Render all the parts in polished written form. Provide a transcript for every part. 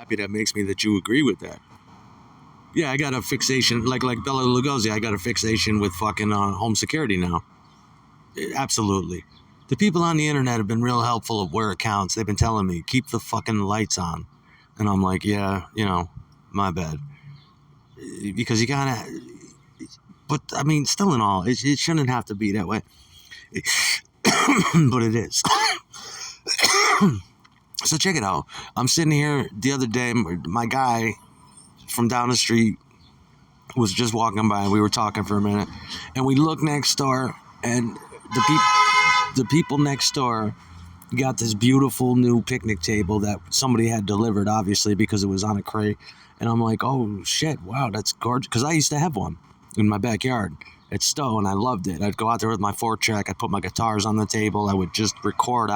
happy that makes me that you agree with that. Yeah, I got a fixation, like Bela Lugosi, I got a fixation with fucking home security now. Absolutely. The people on the internet have been real helpful at where it counts. They've been telling me, keep the fucking lights on. And I'm like, yeah, my bad. Because you gotta, but I mean, still in all, it shouldn't have to be that way. But it is. So check it out. I'm sitting here the other day, my guy from down the street was just walking by and we were talking for a minute, and we look next door, and the people next door got this beautiful new picnic table that somebody had delivered, obviously, because it was on a crate. And I'm like, oh shit, wow, that's gorgeous, because I used to have one in my backyard at Stowe, and I loved it. I'd go out there with my 4-track, I'd put my guitars on the table, I would just record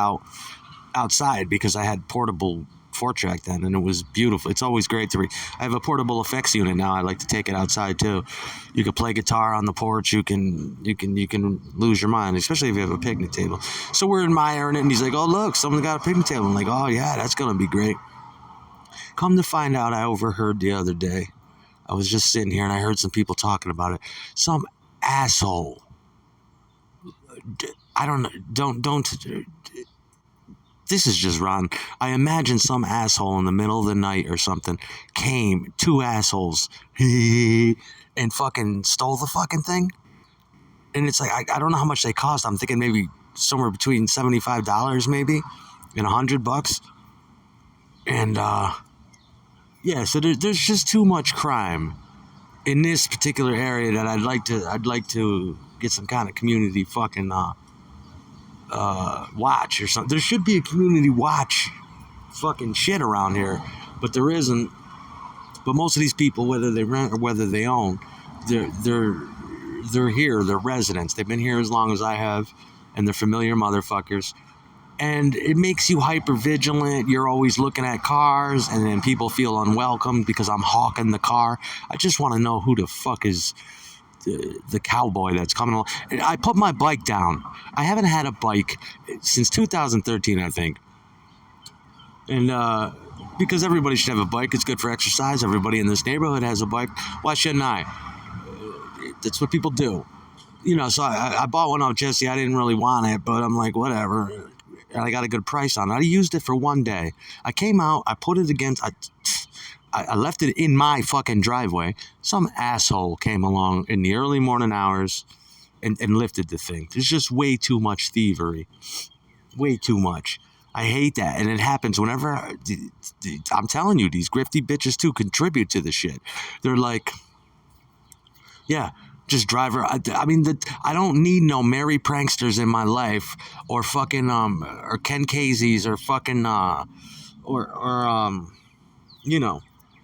outside because I had portable 4-track then, and it was beautiful. It's always great to I have a portable effects unit now. I like to take it outside too. You can play guitar on the porch. You can lose your mind, especially if you have a picnic table. So we're admiring it, and he's like, "Oh look, someone got a picnic table." I'm like, "Oh yeah, that's gonna be great." Come to find out, I overheard the other day. I was just sitting here and I heard some people talking about it. Some asshole. I don't know. Don't. This is just wrong. I imagine some asshole in the middle of the night or something came, 2 assholes, and fucking stole the fucking thing. And it's like, I don't know how much they cost. I'm thinking maybe somewhere between $75 maybe and $100. And yeah, so there's just too much crime in this particular area that I'd like to get some kind of community fucking watch or something. There should be a community watch fucking shit around here, but there isn't. But most of these people, whether they rent or whether they own, they're here, they're residents. They've been here as long as I have, and they're familiar motherfuckers. And it makes you hyper vigilant. You're always looking at cars, and then people feel unwelcome because I'm hawking the car. I just want to know who the fuck is the cowboy that's coming along. I put my bike down. I haven't had a bike since 2013, I think. And because everybody should have a bike, it's good for exercise. Everybody in this neighborhood has a bike. Why shouldn't I? That's what people do. So I bought one off Jesse. I didn't really want it, but I'm like, whatever. And I got a good price on it. I used it for one day. I came out, I put it against... I left it in my fucking driveway. Some asshole came along in the early morning hours and lifted the thing. There's just way too much thievery. Way too much. I hate that. And it happens whenever... I'm telling you, these grifty bitches too contribute to the shit. They're like... Yeah, just driver. I mean, I don't need no merry pranksters in my life, or fucking or Ken Caseys, or fucking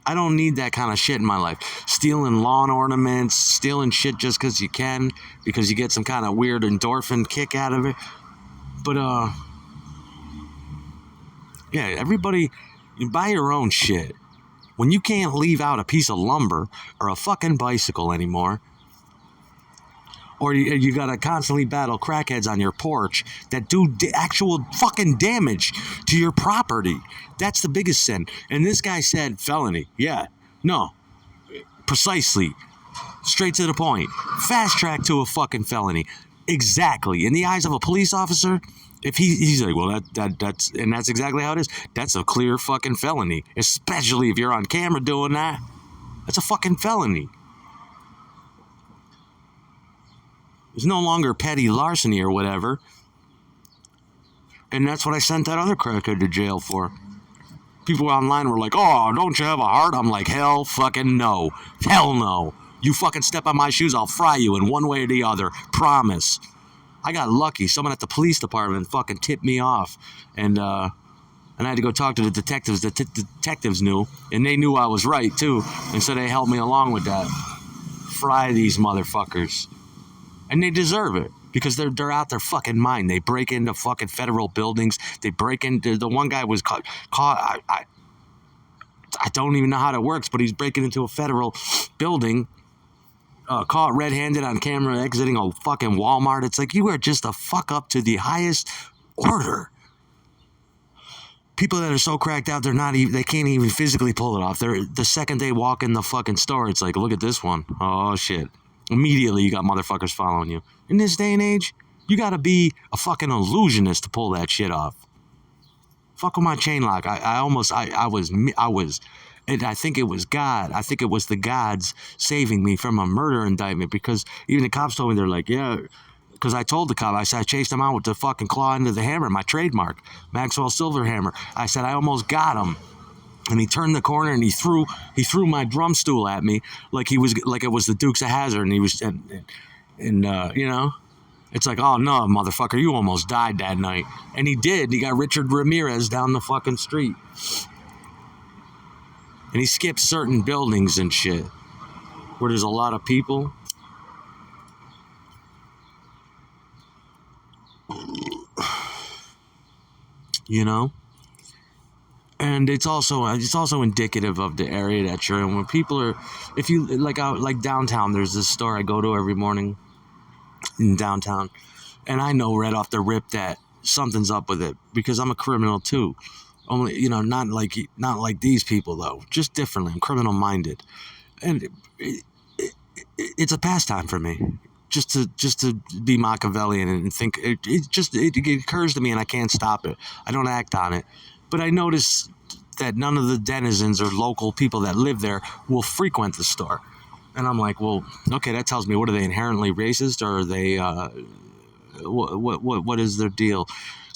I don't need that kind of shit in my life. Stealing lawn ornaments, stealing shit just because you can, because you get some kind of weird endorphin kick out of it. But yeah, everybody, you buy your own shit. When you can't leave out a piece of lumber or a fucking bicycle anymore, or you gotta constantly battle crackheads on your porch that do actual fucking damage to your property. That's the biggest sin. And this guy said felony. Yeah. No. Precisely. Straight to the point. Fast track to a fucking felony. Exactly. In the eyes of a police officer, if he's like, well, that's and that's exactly how it is. That's a clear fucking felony. Especially if you're on camera doing that. That's a fucking felony. It's no longer petty larceny or whatever. And that's what I sent that other crackhead to jail for. People online were like, oh, don't you have a heart? I'm like, hell fucking no. Hell no. You fucking step on my shoes, I'll fry you in one way or the other. Promise. I got lucky. Someone at the police department fucking tipped me off. And I had to go talk to the detectives. The detectives knew. And they knew I was right, too. And so they helped me along with that. Fry these motherfuckers. And they deserve it, because they're out their fucking mind. They break into fucking federal buildings. They break into... The one guy was caught I don't even know how that works, but he's breaking into a federal building, caught red-handed on camera, exiting a fucking Walmart. It's like, you are just a fuck up to the highest order. people that are so cracked out, they can't even physically pull it off. The second they walk in the fucking store, it's like, look at this one. Oh shit. Immediately you got motherfuckers following you. In this day and age, you gotta be a fucking illusionist to pull that shit off. Fuck with my chain lock. I was, and I think it was God. I think it was the gods saving me from a murder indictment, because even the cops told me, they're like, yeah, because I told the cop, I said, I chased him out with the fucking claw into the hammer, my trademark, Maxwell Silver Hammer. I said, I almost got him. And he turned the corner and he threw my drum stool at me like it was the Dukes of Hazzard, and he was, you know, it's like, oh no, motherfucker, you almost died that night. And he did. He got Richard Ramirez down the fucking street. And he skipped certain buildings and shit where there's a lot of people. You know? And it's also indicative of the area that you're in. When people are, if you like downtown, there's this store I go to every morning in downtown, and I know right off the rip that something's up with it, because I'm a criminal too. Only, you know, not like these people though, just differently. I'm criminal minded, and it's a pastime for me. Just to be Machiavellian and think, it occurs to me and I can't stop it. I don't act on it. But I notice that none of the denizens or local people that live there will frequent the store. And I'm like, well, okay, that tells me, what are they, inherently racist, or are they, what is their deal?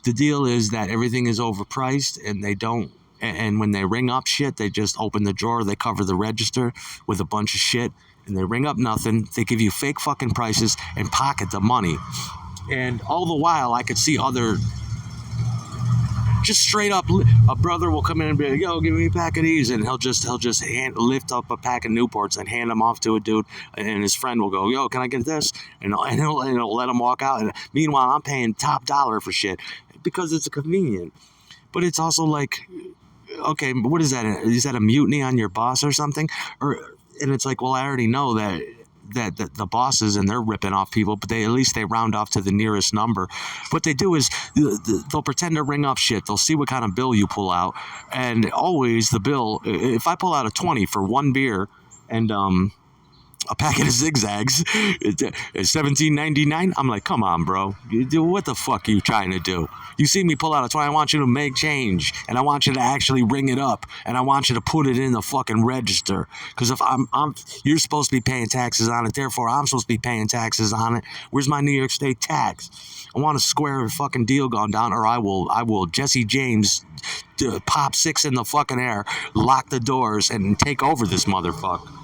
The deal is that everything is overpriced, and they don't, and when they ring up shit, they just open the drawer, they cover the register with a bunch of shit, and they ring up nothing. They give you fake fucking prices and pocket the money. And all the while, I could see other, just straight up, a brother will come in and be like, yo, give me a pack of these, and he'll just lift up a pack of Newports and hand them off to a dude, and his friend will go, yo, can I get this? And he'll let him walk out. And meanwhile, I'm paying top dollar for shit because it's convenient. But it's also like, okay, what is that? Is that a mutiny on your boss or something? And it's like, well, I already know that the bosses, and they're ripping off people, but at least they round off to the nearest number. What they do is they'll pretend to ring up shit. They'll see what kind of bill you pull out, and always the bill, if I pull out a 20 for one beer and a packet of zigzags, it's $17.99. I'm like, come on, bro. What the fuck are you trying to do? You see me pull out a 20, I want you to make change, and I want you to actually ring it up, and I want you to put it in the fucking register. Because if you're supposed to be paying taxes on it, therefore I'm supposed to be paying taxes on it. Where's my New York State tax? I want a square fucking deal gone down, or I will Jesse James pop 6 in the fucking air, lock the doors, and take over this motherfucker.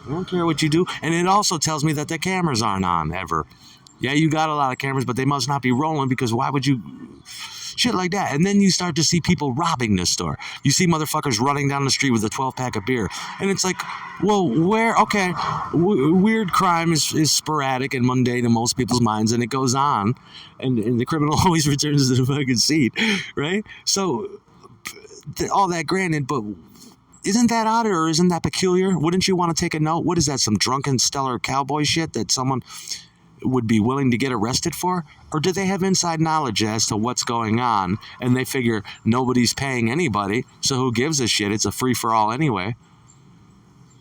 I don't care what you do. And it also tells me that the cameras aren't on ever. Yeah, you got a lot of cameras, but they must not be rolling, because why would you... Shit like that. And then you start to see people robbing this store. You see motherfuckers running down the street with a 12-pack of beer. And it's like, well, where... Okay, weird crime is sporadic and mundane in most people's minds, and it goes on. And the criminal always returns to the fucking scene, right? So, all that granted, but... Isn't that odd, or isn't that peculiar? Wouldn't you want to take a note? What is that, some drunken stellar cowboy shit that someone would be willing to get arrested for? Or do they have inside knowledge as to what's going on, and they figure nobody's paying anybody, so who gives a shit? It's a free-for-all anyway.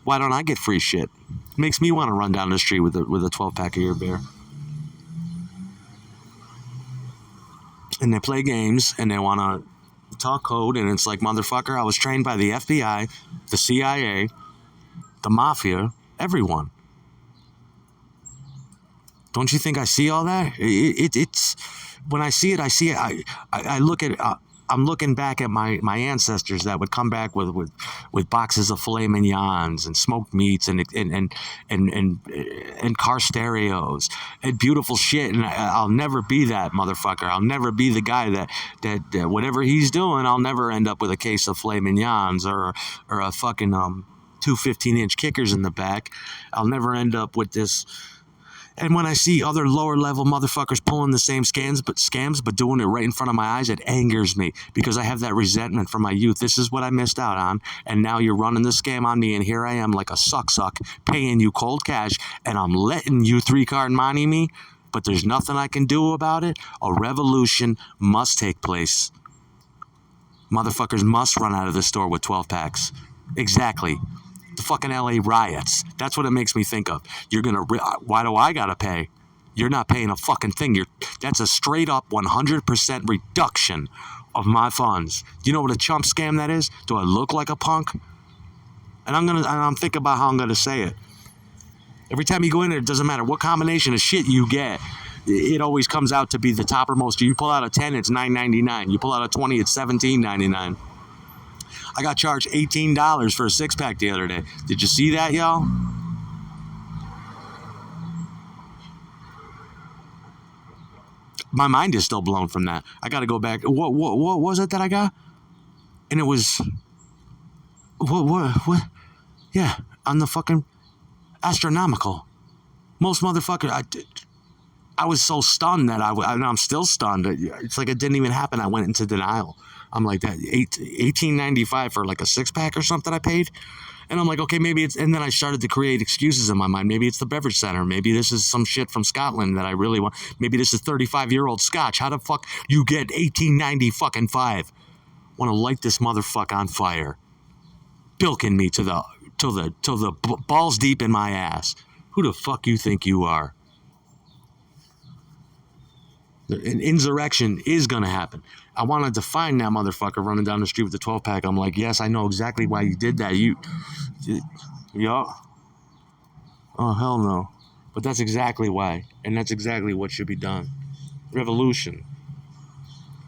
Why don't I get free shit? Makes me want to run down the street with a 12-pack of your beer. And they play games, and they want to talk code, and it's like, motherfucker, I was trained by the FBI, the CIA, the mafia, everyone. Don't you think I see all that? It's when I see it, I look at I'm looking back at my ancestors that would come back with boxes of filet mignons and smoked meats and car stereos and beautiful shit. And I'll never be that motherfucker. I'll never be the guy that whatever he's doing, I'll never end up with a case of filet mignons or a fucking 2 15-inch kickers in the back. I'll never end up with this. And when I see other lower level motherfuckers pulling the same scams but doing it right in front of my eyes, it angers me, because I have that resentment from my youth. This is what I missed out on, and now you're running the scam on me, and here I am like a suck paying you cold cash, and I'm letting you 3-card money me, but there's nothing I can do about it. A revolution must take place. Motherfuckers must run out of the store with 12 packs. Exactly. The fucking LA riots. That's what it makes me think of. Why do I gotta pay? You're not paying a fucking thing. That's a straight up 100% reduction of my funds. Do you know what a chump scam that is? Do I look like a punk? And I'm thinking about how I'm gonna say it. Every time you go in there, it doesn't matter what combination of shit you get. It always comes out to be the toppermost. You pull out a 10, it's $9.99. You pull out a 20, it's $17.99. I got charged $18 for a 6-pack the other day. Did you see that, y'all? My mind is still blown from that. I got to go back. What was it that I got? And it was what? Yeah, on the fucking astronomical. Most motherfucker. I was so stunned that I'm still stunned. It's like it didn't even happen. I went into denial. I'm like that $18.95 for like a 6-pack or something I paid. And I'm like, okay, maybe it's, and then I started to create excuses in my mind. Maybe it's the beverage center. Maybe this is some shit from Scotland that I really want. Maybe this is 35-year-old scotch. How the fuck you get $18.95? Want to light this motherfucker on fire. Bilking me till the balls deep in my ass. Who the fuck you think you are? An insurrection is going to happen. I wanted to find that motherfucker running down the street with the 12-pack. I'm like, yes, I know exactly why you did that. Yeah. Oh, hell no. But that's exactly why. And that's exactly what should be done. Revolution.